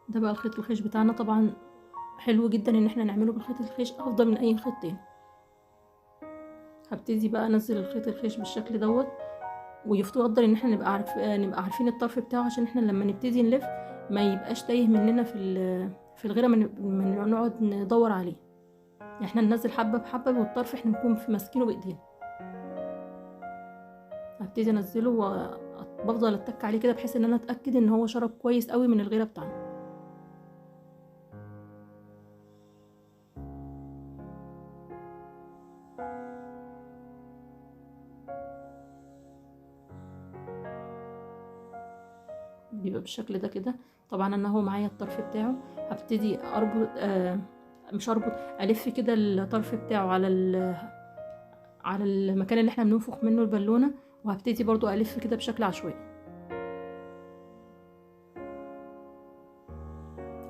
ده بقى الخيط الخيش بتاعنا. طبعا حلو جدا ان احنا نعمله بالخيط الخيش، افضل من اي خيط تاني. هبتدي بقى انزل الخيط الخيش بالشكل دوت، ويفضل ان احنا نبقى عارفين الطرف بتاعه، عشان احنا لما نبتدي نلف ما يبقاش تايه مننا في الغيره، ما نقعد ندور عليه. يعني احنا ننزل حبه بحبه، والطرف احنا نكون ماسكينه بايدينا. هبتدي انزله وبفضل اتك عليه كده، بحيث ان انا اتاكد ان هو شرب كويس قوي من الغيره بتاعنا. بيبقى بالشكل ده كده. طبعا انا هو معايا الطرف بتاعه، هبتدي اربط مش اربط، الف كده الطرف بتاعه على المكان اللي احنا بننفخ منه البالونه، وهبتدي برضو الف كده بشكل عشوائي.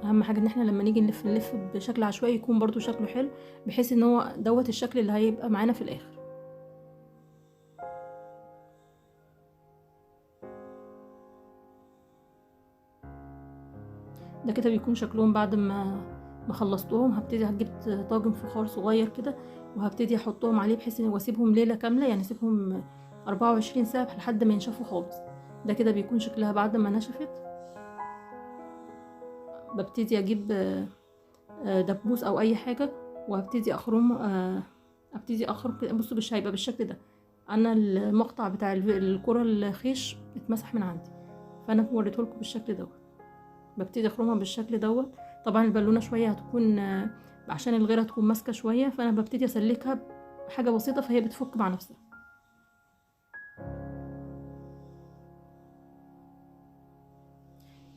اهم حاجه ان احنا لما نيجي نلف بشكل عشوائي يكون برضو شكله حلو، بحيث ان هو دوت الشكل اللي هيبقى معانا في الاخر. ده كده بيكون شكلهم بعد ما خلصتهم. هبتدي هجيب طاجن فخار صغير كده، وهبتدي احطهم عليه، بحيث ان واسيبهم ليله كامله، يعني اسيبهم 24 ساعه لحد ما ينشفوا خالص. ده كده بيكون شكلها بعد ما نشفت. ببتدي اجيب دبوس او اي حاجه، وهبتدي اخرم ابتدي اخرم كده. بصوا هيبقى بالشكل ده. انا المقطع بتاع الكره الخيش اتمسح من عندي، فانا وريته لكم بالشكل دوت. ببتدي اخرمها بالشكل دوت. طبعا البالونه شويه هتكون عشان الغيره تكون ماسكه شويه، فانا ببتدي اسلكها بحاجه بسيطه، فهي بتفك مع نفسها.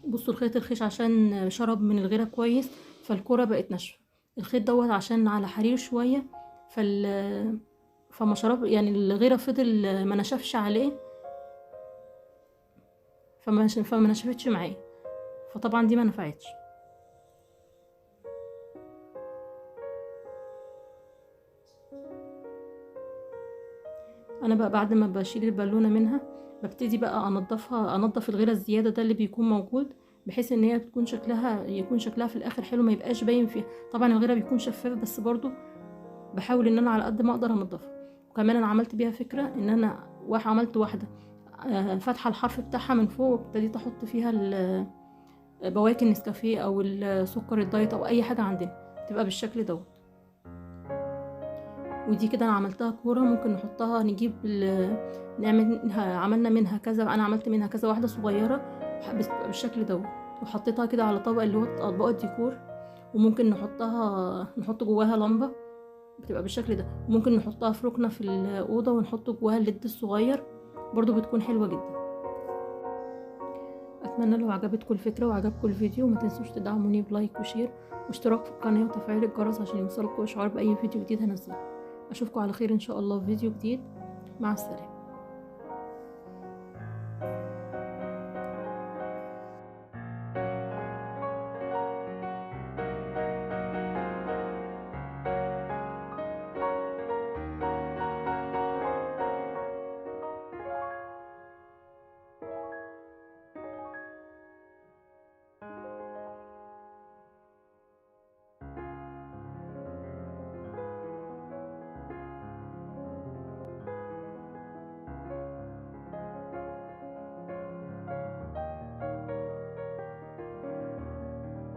بصوا الخيط الخيش عشان شرب من الغيره كويس، فالكره بقت ناشفه. الخيط دوت عشان على حرير شويه، فما شرب، يعني الغيره فضل ما نشفش عليه، فما نشفتش معايا، فطبعا دي ما نفعتش. انا بقى بعد ما بشيل البالونه منها، ببتدي بقى انضف الغيره الزياده ده اللي بيكون موجود، بحيث ان هي يكون شكلها في الاخر حلو، ما يبقاش باين فيها. طبعا الغيره بيكون شفاف، بس برضو بحاول ان انا على قد ما اقدر انضفها. وكمان انا عملت بيها فكره ان انا عملت واحده فاتحه الحرف بتاعها من فوق، وابتديت احط فيها بواكن نسكافيه او السكر الدايت او اي حاجه عندنا، تبقى بالشكل دوت. ودي كده انا عملتها كوره، ممكن نحطها عملنا منها كذا، انا عملت منها كذا واحده صغيره بتبقى بالشكل دوت، وحطيتها كده على طبق اللي هو اطباق الديكور. وممكن نحط جواها لمبه، بتبقى بالشكل ده. وممكن نحطها في ركنه في الاوضه، ونحط جواها الليد الصغير، برضو بتكون حلوه جدا. اتمنى لو عجبتكم الفكره وعجبكم الفيديو، ما تنسوش تدعموني بلايك وشير واشتراك في القناه وتفعيل الجرس عشان يوصلكوا اشعار باي فيديو جديد هنزله. اشوفكم على خير ان شاء الله في فيديو جديد. مع السلامه.